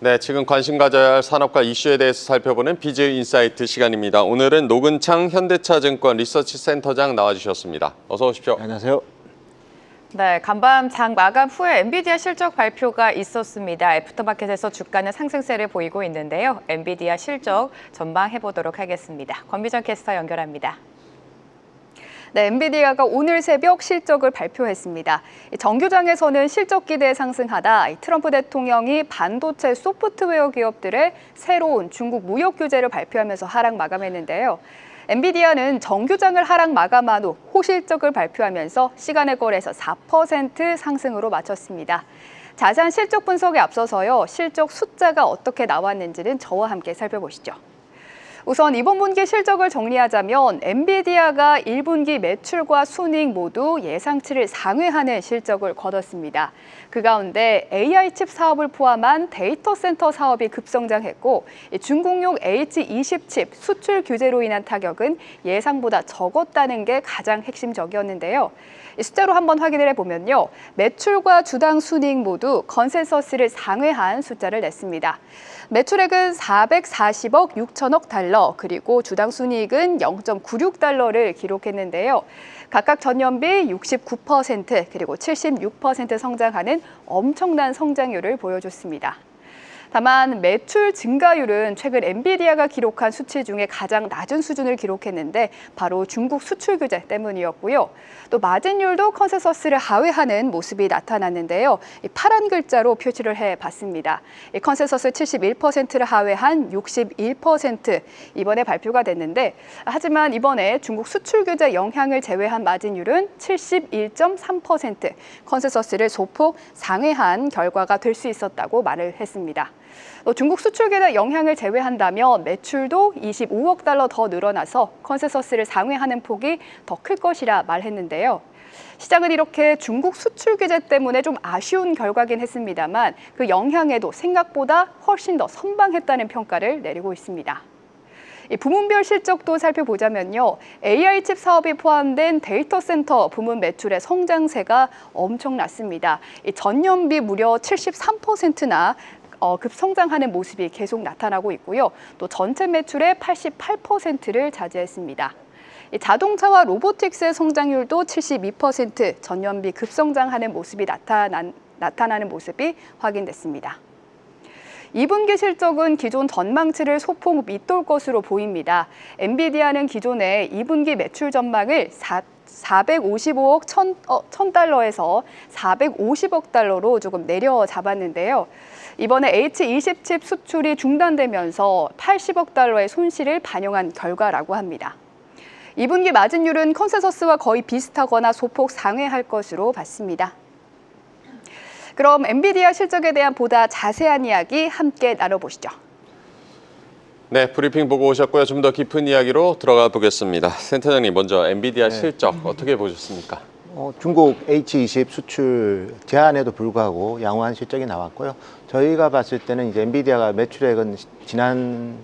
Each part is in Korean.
네, 지금 관심 가져야 할 산업과 이슈에 대해서 살펴보는 비즈 인사이트 시간입니다. 오늘은 노근창 현대차증권 리서치센터장 나와주셨습니다. 어서 오십시오. 안녕하세요. 네, 간밤 장 마감 후에 엔비디아 실적 발표가 있었습니다. 애프터마켓에서 주가는 상승세를 보이고 있는데요. 엔비디아 실적 전망해 보도록 하겠습니다. 권미정 캐스터 연결합니다. 네, 엔비디아가 오늘 새벽 실적을 발표했습니다. 정규장에서는 실적 기대에 상승하다 트럼프 대통령이 반도체 소프트웨어 기업들의 새로운 중국 무역 규제를 발표하면서 하락 마감했는데요. 엔비디아는 정규장을 하락 마감한 후 호실적을 발표하면서 시간의 거래에서 4% 상승으로 마쳤습니다. 자세한 실적 분석에 앞서서요, 실적 숫자가 어떻게 나왔는지는 저와 함께 살펴보시죠. 우선 이번 분기 실적을 정리하자면 엔비디아가 1분기 매출과 순이익 모두 예상치를 상회하는 실적을 거뒀습니다. 그 가운데 AI 칩 사업을 포함한 데이터 센터 사업이 급성장했고 중국용 H20 칩 수출 규제로 인한 타격은 예상보다 적었다는 게 가장 핵심적이었는데요. 숫자로 한번 확인을 해보면요. 매출과 주당 순이익 모두 컨센서스를 상회한 숫자를 냈습니다. 매출액은 440억 6천억 달러, 그리고 주당 순이익은 0.96달러를 기록했는데요. 각각 전년비 69%, 그리고 76% 성장하는 엄청난 성장률을 보여줬습니다. 다만 매출 증가율은 최근 엔비디아가 기록한 수치 중에 가장 낮은 수준을 기록했는데 바로 중국 수출 규제 때문이었고요. 또 마진율도 컨센서스를 하회하는 모습이 나타났는데요. 파란 글자로 표시를 해봤습니다. 컨센서스 71%를 하회한 61% 이번에 발표가 됐는데 하지만 이번에 중국 수출 규제 영향을 제외한 마진율은 71.3%, 컨센서스를 소폭 상회한 결과가 될 수 있었다고 말을 했습니다. 중국 수출 규제 영향을 제외한다면 매출도 25억 달러 더 늘어나서 컨센서스를 상회하는 폭이 더 클 것이라 말했는데요. 시장은 이렇게 중국 수출 규제 때문에 좀 아쉬운 결과긴 했습니다만 그 영향에도 생각보다 훨씬 더 선방했다는 평가를 내리고 있습니다. 부문별 실적도 살펴보자면요. AI 칩 사업이 포함된 데이터 센터 부문 매출의 성장세가 엄청났습니다. 전년비 무려 73%나 급성장하는 모습이 계속 나타나고 있고요. 또 전체 매출의 88%를 차지했습니다. 자동차와 로보틱스의 성장률도 72%, 전년비 급성장하는 모습이 나타나는 모습이 확인됐습니다. 2분기 실적은 기존 전망치를 소폭 밑돌 것으로 보입니다. 엔비디아는 기존에 2분기 매출 전망을 455억 1000달러에서 450억 달러로 조금 내려 잡았는데요. 이번에 H20 칩 수출이 중단되면서 80억 달러의 손실을 반영한 결과라고 합니다. 2분기 마진율은 컨센서스와 거의 비슷하거나 소폭 상회할 것으로 봤습니다. 그럼 엔비디아 실적에 대한 보다 자세한 이야기 함께 나눠보시죠. 네, 브리핑 보고 오셨고요. 좀 더 깊은 이야기로 들어가 보겠습니다. 센터장님, 먼저 엔비디아 실적 어떻게 보셨습니까? 중국 H20 수출 제한에도 불구하고 양호한 실적이 나왔고요. 저희가 봤을 때는 이제 엔비디아가 매출액은 지난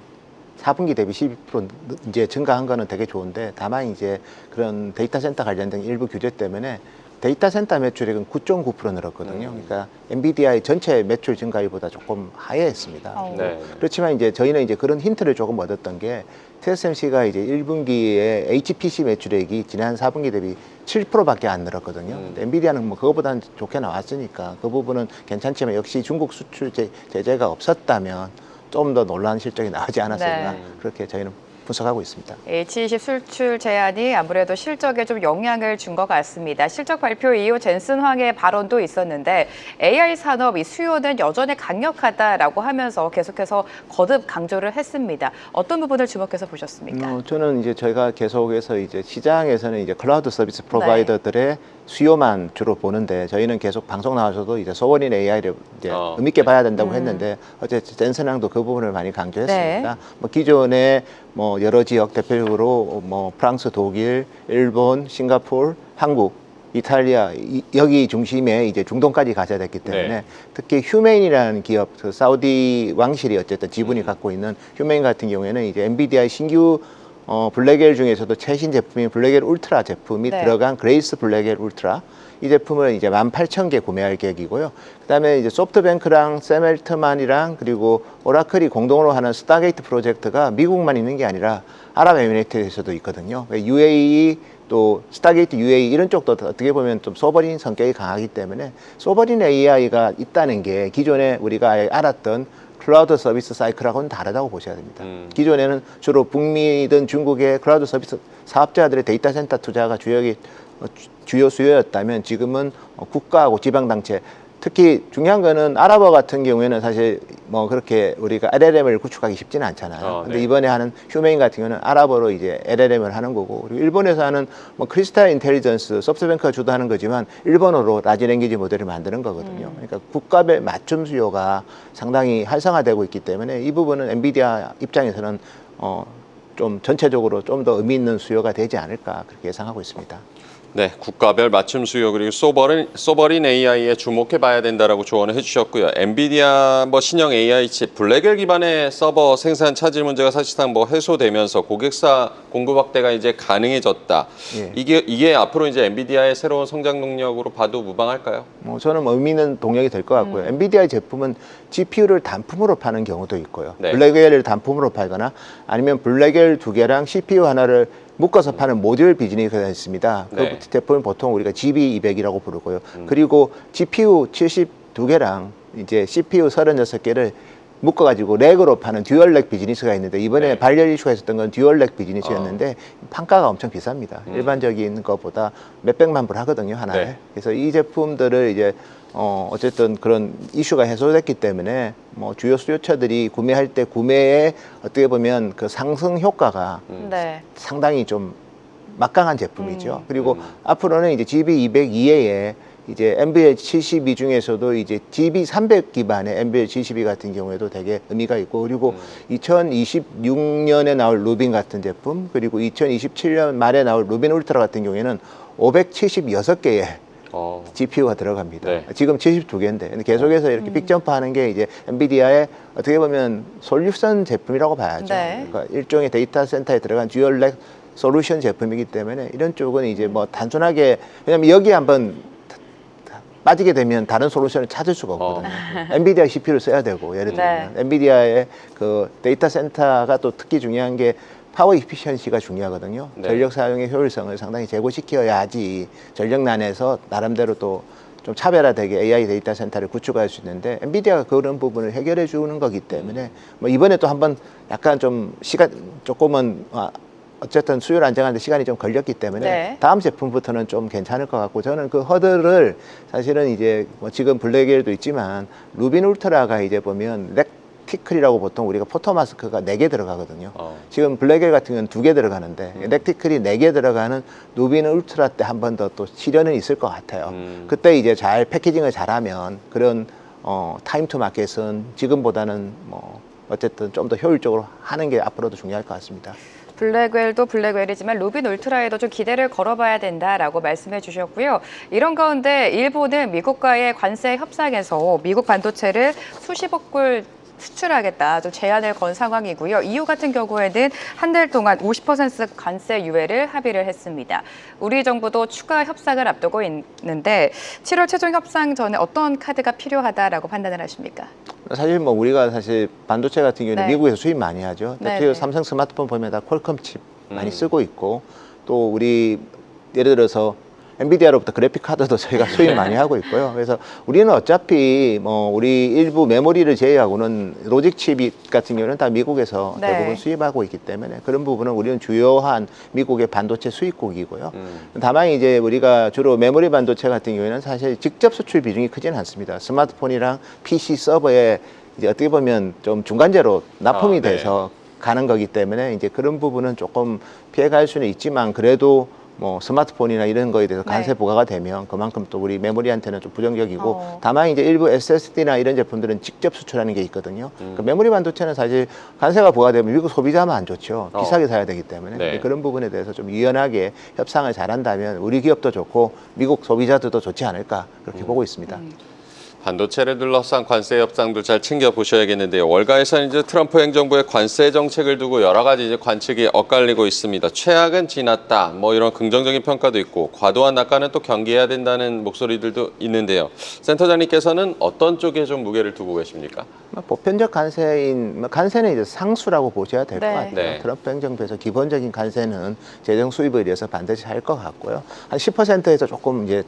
4분기 대비 12% 이제 증가한 거는 되게 좋은데 다만 이제 그런 데이터 센터 관련된 일부 규제 때문에 데이터 센터 매출액은 9.9% 늘었거든요. 그러니까 엔비디아의 전체 매출 증가율보다 조금 하회했습니다. 네. 그렇지만 이제 저희는 이제 그런 힌트를 조금 얻었던 게 TSMC가 이제 1분기에 HPC 매출액이 지난 4분기 대비 7%밖에 안 늘었거든요. 엔비디아는 뭐 그거보다는 좋게 나왔으니까 그 부분은 괜찮지만 역시 중국 수출 제재가 없었다면 좀 더 놀라운 실적이 나오지 않았을까 그렇게 저희는 분석하고 있습니다. H20 수출 제한이 아무래도 실적에 좀 영향을 준 것 같습니다. 실적 발표 이후 젠슨 황의 발언도 있었는데 AI 산업 이 수요는 여전히 강력하다라고 하면서 계속해서 거듭 강조를 했습니다. 어떤 부분을 주목해서 보셨습니까? 저는 이제 저희가 계속해서 이제 시장에서는 이제 클라우드 서비스 프로바이더들의 수요만 주로 보는데 저희는 계속 방송 나와서도 이제 소원인 AI를 이제 의미 있게 봐야 된다고 했는데 어제 젠슨왕도 그 부분을 많이 강조했습니다. 뭐 기존에 뭐 여러 지역 대표적으로 뭐 프랑스, 독일, 일본, 싱가포르, 한국, 이탈리아 여기 중심에 이제 중동까지 가져야 됐기 때문에 특히 휴메인이라는 기업, 그 사우디 왕실이 어쨌든 지분이 갖고 있는 휴메인 같은 경우에는 이제 엔비디아의 신규 블랙엘 중에서도 최신 제품인 블랙엘 울트라 제품이 들어간 그레이스 블랙엘 울트라 이 제품을 이제 18,000개 구매할 계획이고요. 그다음에 이제 소프트뱅크랑 샘 앨트만이랑 그리고 오라클이 공동으로 하는 스타게이트 프로젝트가 미국만 있는 게 아니라 아랍에미레이트에서도 있거든요. UAE 또 스타게이트 UAE 이런 쪽도 어떻게 보면 좀 소버린 성격이 강하기 때문에 소버린 AI가 있다는 게 기존에 우리가 알았던 클라우드 서비스 사이클하고는 다르다고 보셔야 됩니다. 기존에는 주로 북미든 중국의 클라우드 서비스 사업자들의 데이터 센터 투자가 주요 수요였다면 지금은 국가하고 지방단체, 특히 중요한 거는 아랍어 같은 경우에는 사실 뭐 그렇게 우리가 LLM을 구축하기 쉽지는 않잖아요. 근데 네. 이번에 하는 휴메인 같은 경우는 아랍어로 이제 LLM을 하는 거고, 그리고 일본에서 하는 뭐 크리스탈 인텔리전스, 소프트뱅크가 주도하는 거지만 일본어로 라지 랭귀지 모델을 만드는 거거든요. 그러니까 국가별 맞춤 수요가 상당히 활성화되고 있기 때문에 이 부분은 엔비디아 입장에서는 좀 전체적으로 좀 더 의미 있는 수요가 되지 않을까 그렇게 예상하고 있습니다. 네, 국가별 맞춤 수요 그리고 소버린 AI에 주목해 봐야 된다라고 조언을 해주셨고요. 엔비디아 뭐 신형 AI 칩 블랙웰 기반의 서버 생산 차질 문제가 사실상 뭐 해소되면서 고객사 공급 확대가 이제 가능해졌다. 예. 이게 앞으로 이제 엔비디아의 새로운 성장 동력으로 봐도 무방할까요? 저는 뭐 의미 있는 동력이 될 것 같고요. 엔비디아의 제품은 GPU를 단품으로 파는 경우도 있고요. 네. 블랙웰을 단품으로 팔거나 아니면 블랙웰 2개랑 CPU 하나를 묶어서 파는 모듈 비즈니스가 있습니다. 네. 그 제품은 보통 우리가 GB200이라고 부르고요. 그리고 GPU 72개랑 이제 CPU 36개를 묶어가지고 렉으로 파는 듀얼렉 비즈니스가 있는데 이번에 네. 발열 이슈가 있었던 건 듀얼렉 비즈니스였는데 판가가 엄청 비쌉니다. 일반적인 것보다 몇백만 불 하거든요, 하나에. 네. 그래서 이 제품들을 이제 어쨌든 그런 이슈가 해소됐기 때문에 뭐 주요 수요처들이 구매할 때 구매에 어떻게 보면 그 상승 효과가 네. 상당히 좀 막강한 제품이죠. 그리고 앞으로는 이제 GB200 이외에 이제 NVL72 중에서도 이제 GB300 기반의 NVL72 같은 경우에도 되게 의미가 있고, 그리고 2026년에 나올 루빈 같은 제품, 그리고 2027년 말에 나올 루빈 울트라 같은 경우에는 576개의 GPU가 들어갑니다. 네. 지금 72개인데 근데 계속해서 이렇게 빅점프하는 게 이제 엔비디아의 어떻게 보면 솔루션 제품이라고 봐야죠. 네. 그러니까 일종의 데이터 센터에 들어간 듀얼렉 솔루션 제품이기 때문에 이런 쪽은 이제 뭐 단순하게, 왜냐면 여기 한번 빠지게 되면 다른 솔루션을 찾을 수가 없거든요. 엔비디아 CPU를 써야 되고, 예를 들면 네. 엔비디아의 그 데이터 센터가 또 특히 중요한 게 파워 이피션시가 중요하거든요. 네. 전력 사용의 효율성을 상당히 제고시켜야지 전력난에서 나름대로 또 좀 차별화되게 AI 데이터 센터를 구축할 수 있는데, 엔비디아가 그런 부분을 해결해 주는 거기 때문에 뭐 이번에 또 한번 약간 좀 시간 조금은 어쨌든 수요를 안정하는데 시간이 좀 걸렸기 때문에 네. 다음 제품부터는 좀 괜찮을 것 같고, 저는 그 허들을 사실은 이제 뭐 지금 블랙웰도 있지만 루빈 울트라가 이제 보면 렉티클이라고 보통 우리가 포토마스크가 4개 들어가거든요. 지금 블랙웰 같은 경우는 2개 들어가는데 렉티클이 4개 들어가는 루빈 울트라 때 한 번 더 또 시련은 있을 것 같아요. 그때 이제 잘 패키징을 잘하면 그런 타임 투 마켓은 지금보다는 뭐 어쨌든 좀 더 효율적으로 하는 게 앞으로도 중요할 것 같습니다. 블랙웰도 블랙웰이지만 루빈 울트라에도 좀 기대를 걸어봐야 된다라고 말씀해 주셨고요. 이런 가운데 일본은 미국과의 관세 협상에서 미국 반도체를 수십억 불 수출하겠다 좀 제한을 건 상황이고요. EU 같은 경우에는 한 달 동안 50% 관세 유예를 합의를 했습니다. 우리 정부도 추가 협상을 앞두고 있는데 7월 최종 협상 전에 어떤 카드가 필요하다라고 판단을 하십니까? 사실 뭐 우리가 사실 반도체 같은 경우는 네. 미국에서 수입 많이 하죠. 네, 특히 네. 삼성 스마트폰 보면 다 퀄컴 칩 많이 쓰고 있고, 또 우리 예를 들어서 엔비디아로부터 그래픽 카드도 저희가 수입 많이 하고 있고요. 그래서 우리는 어차피 뭐 우리 일부 메모리를 제외하고는 로직 칩 같은 경우는 다 미국에서 네. 대부분 수입하고 있기 때문에 그런 부분은 우리는 주요한 미국의 반도체 수입국이고요. 다만 이제 우리가 주로 메모리 반도체 같은 경우에는 사실 직접 수출 비중이 크지는 않습니다. 스마트폰이랑 PC 서버에 이제 어떻게 보면 좀 중간재로 납품이 네. 돼서 가는 거기 때문에 이제 그런 부분은 조금 피해갈 수는 있지만, 그래도 뭐 스마트폰이나 이런 거에 대해서 관세 네. 부과가 되면 그만큼 또 우리 메모리한테는 좀 부정적이고, 다만 이제 일부 SSD나 이런 제품들은 직접 수출하는 게 있거든요. 그 메모리 반도체는 사실 관세가 부과되면 미국 소비자만 안 좋죠. 비싸게 사야 되기 때문에. 네. 그런 부분에 대해서 좀 유연하게 협상을 잘한다면 우리 기업도 좋고 미국 소비자들도 좋지 않을까 그렇게 보고 있습니다. 반도체를 둘러싼 관세 협상도 잘 챙겨 보셔야겠는데요. 월가에서는 이제 트럼프 행정부의 관세 정책을 두고 여러 가지 이제 관측이 엇갈리고 있습니다. 최악은 지났다, 뭐 이런 긍정적인 평가도 있고 과도한 낙관은 또 경계해야 된다는 목소리들도 있는데요. 센터장님께서는 어떤 쪽에 좀 무게를 두고 계십니까? 보편적 관세인 관세는 이제 상수라고 보셔야 될 것 네. 같아요. 네. 트럼프 행정부에서 기본적인 관세는 재정 수입에 대해서 반드시 할 것 같고요. 한 10%에서 조금 이제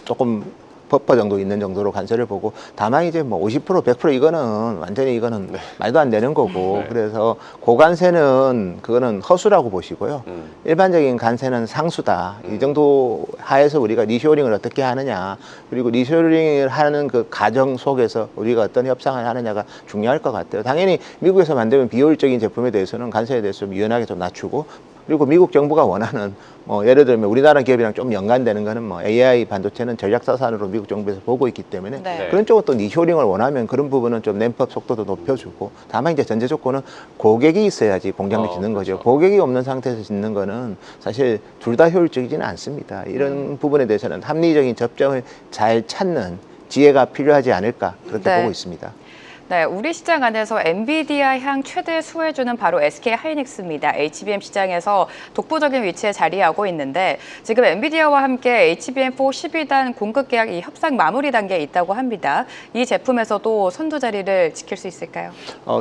조금 버퍼 정도 있는 정도로 관세를 보고, 다만 이제 뭐 50%, 100% 이거는 완전히 이거는 말도 안 되는 거고, 네. 그래서 고관세는 그거는 허수라고 보시고요. 일반적인 관세는 상수다. 이 정도 하에서 우리가 리쇼링을 어떻게 하느냐, 그리고 리쇼링을 하는 그 과정 속에서 우리가 어떤 협상을 하느냐가 중요할 것 같아요. 당연히 미국에서 만들면 비효율적인 제품에 대해서는 관세에 대해서 좀 유연하게 좀 낮추고, 그리고 미국 정부가 원하는 뭐 예를 들면 우리나라 기업이랑 좀 연관되는 거는 뭐 AI 반도체는 전략 자산으로 미국 정부에서 보고 있기 때문에 네. 그런 쪽은 또 니쇼링을 원하면 그런 부분은 좀 램프업 속도도 높여주고, 다만 이제 전제 조건은 고객이 있어야지 공장을 짓는 거죠. 그렇죠. 고객이 없는 상태에서 짓는 거는 사실 둘 다 효율적이지는 않습니다. 이런 부분에 대해서는 합리적인 접점을 잘 찾는 지혜가 필요하지 않을까 그렇게 네. 보고 있습니다. 네, 우리 시장 안에서 엔비디아 향 최대 수혜주는 바로 SK 하이닉스입니다. HBM 시장에서 독보적인 위치에 자리하고 있는데 지금 엔비디아와 함께 HBM4 12단 공급 계약 이 협상 마무리 단계에 있다고 합니다. 이 제품에서도 선두 자리를 지킬 수 있을까요?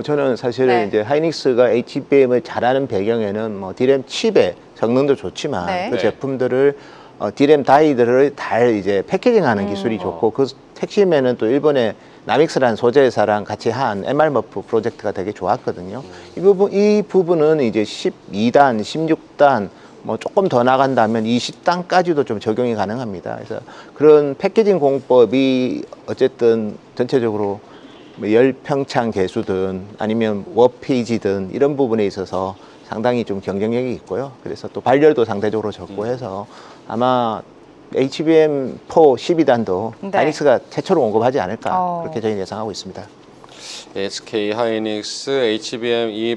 저는 사실 네. 이제 하이닉스가 HBM을 잘하는 배경에는 뭐 디램 칩의 성능도 좋지만 네. 그 네. 제품들을 디램 다이들을 달 이제 패키징하는 기술이 좋고, 그 핵심에는 또 일본의 나믹스라는 소재사랑 같이 한 MR머프 프로젝트가 되게 좋았거든요. 이 부분은 이제 12단, 16단, 뭐 조금 더 나간다면 20단까지도 좀 적용이 가능합니다. 그래서 그런 패키징 공법이 어쨌든 전체적으로 뭐 열평창 개수든 아니면 워페이지든 이런 부분에 있어서 상당히 좀 경쟁력이 있고요. 그래서 또 발열도 상대적으로 적고 해서 아마 HBM4 12단도 네. 하이닉스가 최초로 공급하지 않을까, 그렇게 저희는 예상하고 있습니다. SK 하이닉스, HBM 이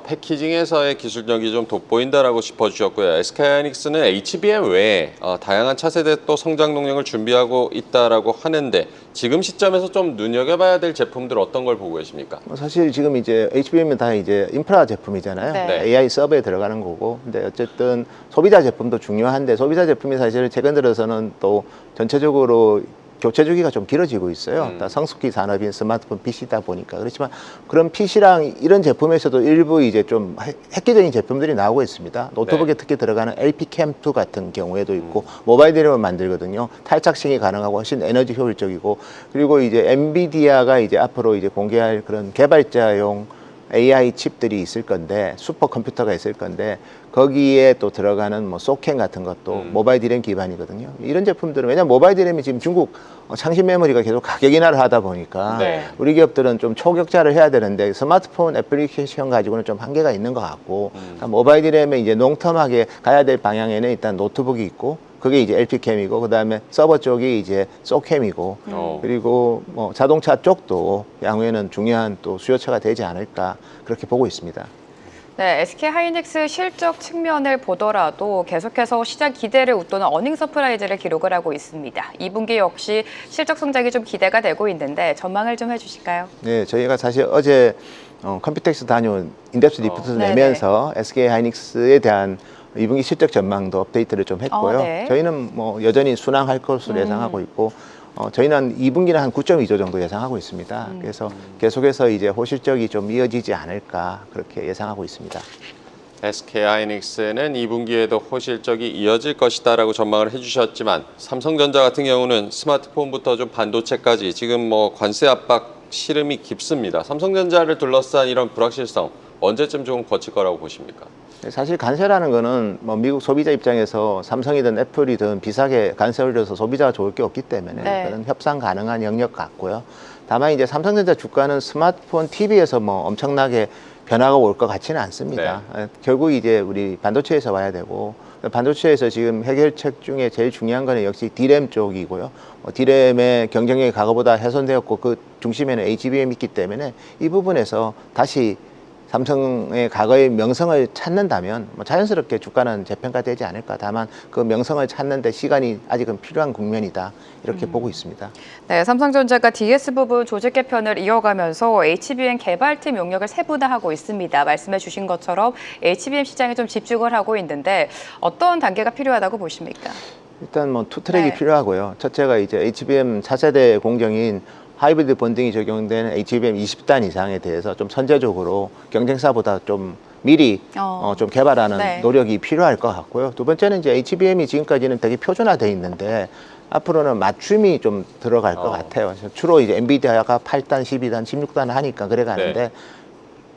패키징에서의 기술력이 좀 돋보인다라고 짚어주셨고요. SK 하이닉스는 HBM 외에 다양한 차세대 또 성장 동력을 준비하고 있다라고 하는데 지금 시점에서 좀 눈여겨봐야 될 제품들 어떤 걸 보고 계십니까? 사실 지금 이제 HBM은 다 이제 인프라 제품이잖아요. 네. AI 서버에 들어가는 거고. 근데 어쨌든 소비자 제품도 중요한데, 소비자 제품이 사실 최근 들어서는 또 전체적으로 교체 주기가 좀 길어지고 있어요. 다 성숙기 산업인 스마트폰 PC다 보니까. 그렇지만 그런 PC랑 이런 제품에서도 일부 이제 좀 획기적인 제품들이 나오고 있습니다. 노트북에 네. 특히 들어가는 LPCAM2 같은 경우에도 있고, 모바일 디램을 만들거든요. 탈착식이 가능하고 훨씬 에너지 효율적이고, 그리고 이제 엔비디아가 이제 앞으로 이제 공개할 그런 개발자용 AI 칩들이 있을 건데, 슈퍼컴퓨터가 있을 건데, 거기에 또 들어가는 뭐 소켄 같은 것도 모바일 디램 기반이거든요. 이런 제품들은, 왜냐면 모바일 디램이 지금 중국 창신 메모리가 계속 가격 인하를 하다 보니까 네. 우리 기업들은 좀 초격자를 해야 되는데 스마트폰 애플리케이션 가지고는 좀 한계가 있는 것 같고, 그러니까 모바일 디램에 이제 롱텀하게 가야 될 방향에는 일단 노트북이 있고, 그게 이제 LP캠이고, 그 다음에 서버 쪽이 이제 소캠이고, 그리고 뭐 자동차 쪽도 향후에는 중요한 또 수요처가 되지 않을까, 그렇게 보고 있습니다. 네, SK 하이닉스 실적 측면을 보더라도 계속해서 시장 기대를 웃도는 어닝 서프라이즈를 기록을 하고 있습니다. 2분기 역시 실적 성장이 좀 기대가 되고 있는데 전망을 좀 해주실까요? 네, 저희가 사실 어제 컴퓨텍스 다녀온 인덱스 리포트를 네네. 내면서 SK 하이닉스에 대한 2분기 실적 전망도 업데이트를 좀 했고요. 네. 저희는 뭐 여전히 순항할 것으로 예상하고 있고, 저희는 한 2분기는 한 9.2조 정도 예상하고 있습니다. 그래서 계속해서 이제 호실적이 좀 이어지지 않을까, 그렇게 예상하고 있습니다. SK 하이닉스는 2분기에도 호실적이 이어질 것이다라고 전망을 해주셨지만 삼성전자 같은 경우는 스마트폰부터 좀 반도체까지 지금 뭐 관세 압박 시름이 깊습니다. 삼성전자를 둘러싼 이런 불확실성 언제쯤 좀 거칠 거라고 보십니까? 사실 관세라는 거는 뭐 미국 소비자 입장에서 삼성이든 애플이든 비싸게 관세 올려서 소비자가 좋을 게 없기 때문에 네. 그런 협상 가능한 영역 같고요. 다만 이제 삼성전자 주가는 스마트폰, TV에서 뭐 엄청나게 변화가 올 것 같지는 않습니다. 결국 이제 우리 반도체에서 와야 되고, 반도체에서 지금 해결책 중에 제일 중요한 거는 역시 디램 쪽이고요. 디램의 경쟁력이 과거보다 훼손되었고, 그 중심에는 HBM이 있기 때문에 이 부분에서 다시 삼성의 과거의 명성을 찾는다면 뭐 자연스럽게 주가는 재평가되지 않을까. 다만 그 명성을 찾는데 시간이 아직은 필요한 국면이다. 이렇게 보고 있습니다. 네, 삼성전자가 DS 부분 조직 개편을 이어가면서 HBM 개발팀 용역을 세분화하고 있습니다. 말씀해 주신 것처럼 HBM 시장에 좀 집중을 하고 있는데 어떤 단계가 필요하다고 보십니까? 일단 뭐 투 트랙이 네. 필요하고요. 첫째가 이제 HBM 4세대 공정인 하이브리드 본딩이 적용된 HBM 20단 이상에 대해서 좀 선제적으로 경쟁사보다 좀 미리 좀 개발하는 네. 노력이 필요할 것 같고요. 두 번째는 이제 HBM이 지금까지는 되게 표준화돼 있는데 앞으로는 맞춤이 좀 들어갈 것 같아요. 주로 이제 엔비디아가 8단, 12단, 16단 하니까 그래 가는데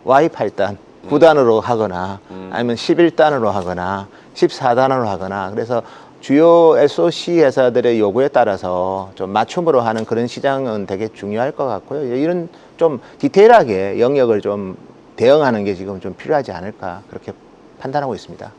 Y8단, 9단으로 하거나 아니면 11단으로 하거나 14단으로 하거나 그래서 주요 SoC 회사들의 요구에 따라서 좀 맞춤으로 하는 그런 시장은 되게 중요할 것 같고요. 이런 좀 디테일하게 영역을 좀 대응하는 게 지금 좀 필요하지 않을까 그렇게 판단하고 있습니다.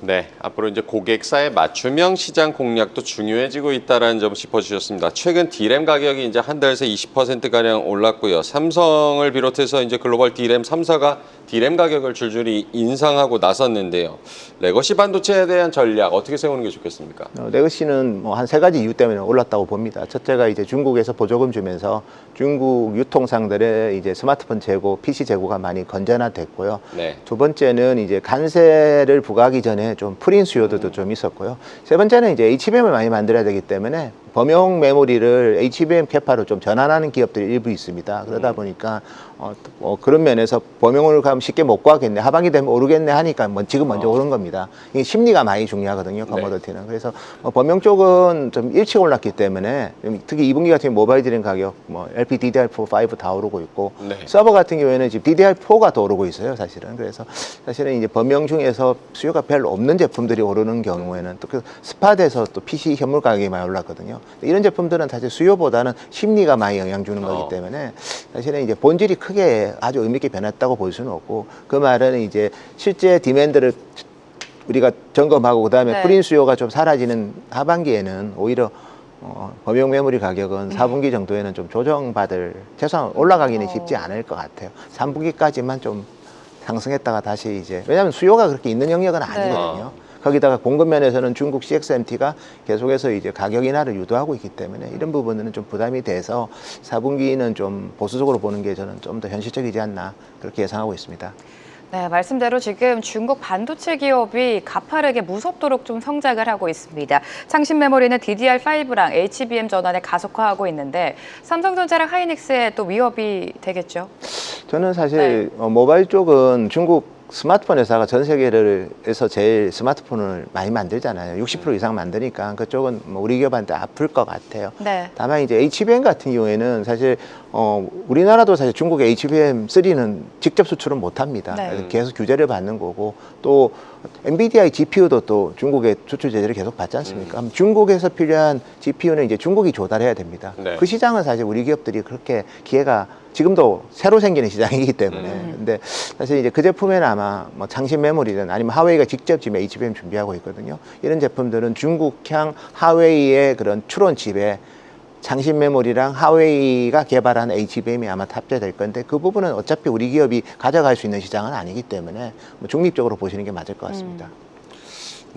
네, 앞으로 이제 고객사의 맞춤형 시장 공략도 중요해지고 있다는 점 짚어주셨습니다. 최근 D램 가격이 이제 한 달새 20% 가량 올랐고요. 삼성을 비롯해서 이제 글로벌 D램 3사가 D램 가격을 줄줄이 인상하고 나섰는데요. 레거시 반도체에 대한 전략 어떻게 세우는 게 좋겠습니까? 레거시는 뭐 한 세 가지 이유 때문에 올랐다고 봅니다. 첫째가 이제 중국에서 보조금 주면서 중국 유통상들의 이제 스마트폰 재고, PC 재고가 많이 건전화됐고요. 네. 두 번째는 이제 관세를 부과하기 전에 좀 풀인 수요도 좀 있었고요. 세 번째는 이제 HBM을 많이 만들어야 되기 때문에 범용 메모리를 HBM 캐파로 좀 전환하는 기업들이 일부 있습니다. 그러다 보니까 그런 면에서 범용을 가면 쉽게 못 구하겠네, 하반기 되면 오르겠네 하니까 지금 먼저 오른 겁니다. 이게 심리가 많이 중요하거든요, 커머더티는. 그래서 범용 쪽은 좀 일찍 올랐기 때문에 특히 2분기 같은 경우 모바일 드림 가격, LPDDR4, 5 다 오르고 있고 서버 같은 경우에는 지금 DDR4가 더 오르고 있어요, 사실은. 그래서 사실은 이제 범용 중에서 수요가 별로 없는 제품들이 오르는 경우에는 또 그 스팟에서 또 PC 현물 가격이 많이 올랐거든요. 이런 제품들은 사실 수요보다는 심리가 많이 영향 주는 거기 때문에 사실은 이제 본질이 크게 아주 의미 있게 변했다고 볼 수는 없고 그 말은 이제 실제 디맨드를 우리가 점검하고 그다음에 풀인 수요가 좀 사라지는 하반기에는 오히려 범용 메모리 가격은 4분기 정도에는 좀 조정받을 최소한 올라가기는 쉽지 않을 것 같아요. 3분기까지만 좀 상승했다가 다시 이제 왜냐하면 수요가 그렇게 있는 영역은 아니거든요. 거기다가 공급 면에서는 중국 CXMT가 계속해서 이제 가격 인하를 유도하고 있기 때문에 이런 부분은 좀 부담이 돼서 4분기는 좀 보수적으로 보는 게 저는 좀 더 현실적이지 않나 그렇게 예상하고 있습니다. 네, 말씀대로 지금 중국 반도체 기업이 가파르게 무섭도록 좀 성장을 하고 있습니다. 창신 메모리는 DDR5랑 HBM 전환에 가속화하고 있는데 삼성전자랑 하이닉스에 또 위협이 되겠죠? 저는 사실 모바일 쪽은 중국 스마트폰 회사가 전 세계에서 제일 스마트폰을 많이 만들잖아요. 60% 이상 만드니까 그쪽은 뭐 우리 기업한테 아플 것 같아요. 네. 다만 이제 HBM 같은 경우에는 사실 우리나라도 사실 중국의 HBM3는 직접 수출은 못합니다. 네. 계속 규제를 받는 거고 또 엔비디아의 GPU도 또 중국의 수출 제재를 계속 받지 않습니까? 중국에서 필요한 GPU는 이제 중국이 조달해야 됩니다. 네. 그 시장은 사실 우리 기업들이 그렇게 기회가 지금도 새로 생기는 시장이기 때문에 근데 사실 이제 그 제품에는 아마 뭐 창신 메모리든 아니면 하웨이가 직접 지금 HBM 준비하고 있거든요. 이런 제품들은 중국향 하웨이의 그런 추론 칩에 창신 메모리랑 하웨이가 개발한 HBM이 아마 탑재될 건데 그 부분은 어차피 우리 기업이 가져갈 수 있는 시장은 아니기 때문에 뭐 중립적으로 보시는 게 맞을 것 같습니다.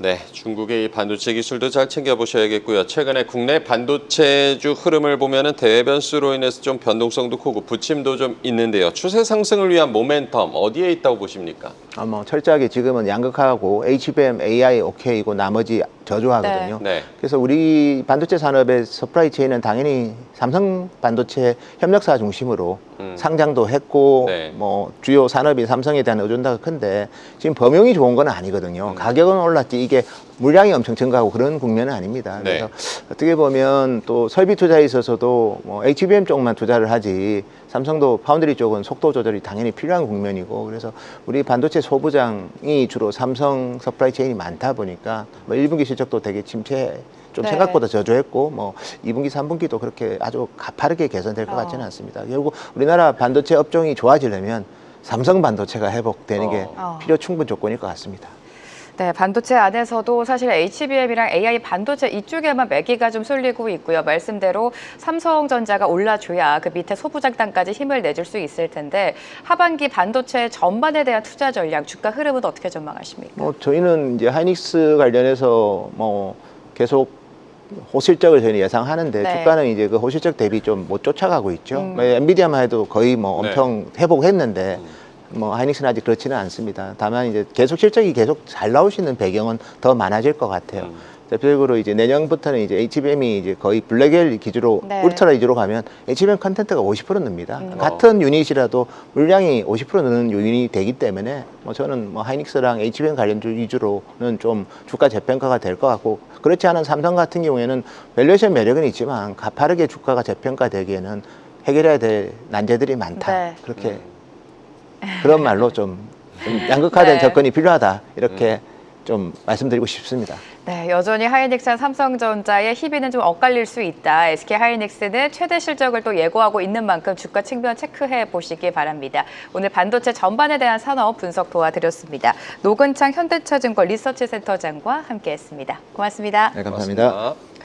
네, 중국의 이 반도체 기술도 잘 챙겨보셔야겠고요. 최근에 국내 반도체주 흐름을 보면은 대변수로 인해서 좀 변동성도 크고 부침도 좀 있는데요. 추세 상승을 위한 모멘텀 어디에 있다고 보십니까? 뭐 철저하게 지금은 양극화하고 HBM, AI 오케이고 나머지 저조하거든요. 네. 그래서 우리 반도체 산업의 서프라이 체인은 당연히 삼성 반도체 협력사 중심으로 상장도 했고 네. 뭐 주요 산업이 삼성에 대한 의존도가 큰데 지금 범용이 좋은 건 아니거든요. 가격은 올랐지 이게 물량이 엄청 증가하고 그런 국면은 아닙니다. 네. 그래서 어떻게 보면 또 설비 투자에 있어서도 뭐 HBM 쪽만 투자를 하지 삼성도 파운드리 쪽은 속도 조절이 당연히 필요한 국면이고 그래서 우리 반도체 소부장이 주로 삼성 서프라이 체인이 많다 보니까 뭐 1분기 실적도 되게 침체 좀 네. 생각보다 저조했고 뭐 2분기, 3분기도 그렇게 아주 가파르게 개선될 것 같지는 않습니다. 결국 우리나라 반도체 업종이 좋아지려면 삼성 반도체가 회복되는 게 필요 충분 조건일 것 같습니다. 네, 반도체 안에서도 사실 HBM이랑 AI 반도체 이쪽에만 매기가 좀 쏠리고 있고요. 말씀대로 삼성전자가 올라줘야 그 밑에 소부장단까지 힘을 내줄 수 있을 텐데 하반기 반도체 전반에 대한 투자 전략, 주가 흐름은 어떻게 전망하십니까? 저희는 이제 하이닉스 관련해서 계속 호실적을 저희는 예상하는데 네. 주가는 이제 그 호실적 대비 좀 못 쫓아가고 있죠. 엔비디아만 해도 거의 엄청 회복했는데 하이닉스는 아직 그렇지는 않습니다. 다만 이제 계속 실적이 계속 잘 나올 수 있는 배경은 더 많아질 것 같아요. 대표적으로 이제 내년부터는 이제 HBM이 이제 거의 블랙엘 기주로 네. 울트라 기주로 가면 HBM 컨텐트가 50% 늡니다. 같은 유닛이라도 물량이 50% 느는 유닛이 되기 때문에 저는 하이닉스랑 HBM 관련주 위주로는 좀 주가 재평가가 될 것 같고, 그렇지 않은 삼성 같은 경우에는 밸류에이션 매력은 있지만 가파르게 주가가 재평가되기에는 해결해야 될 난제들이 많다. 네. 그렇게 그런 말로 좀 양극화된 네. 접근이 필요하다, 이렇게 좀 말씀드리고 싶습니다. 네, 여전히 하이닉스와 삼성전자의 희비는 좀 엇갈릴 수 있다. SK 하이닉스는 최대 실적을 또 예고하고 있는 만큼 주가 측면 체크해 보시기 바랍니다. 오늘 반도체 전반에 대한 산업 분석 도와드렸습니다. 노근창 현대차증권 리서치센터장과 함께했습니다. 고맙습니다. 네, 감사합니다. 고맙습니다.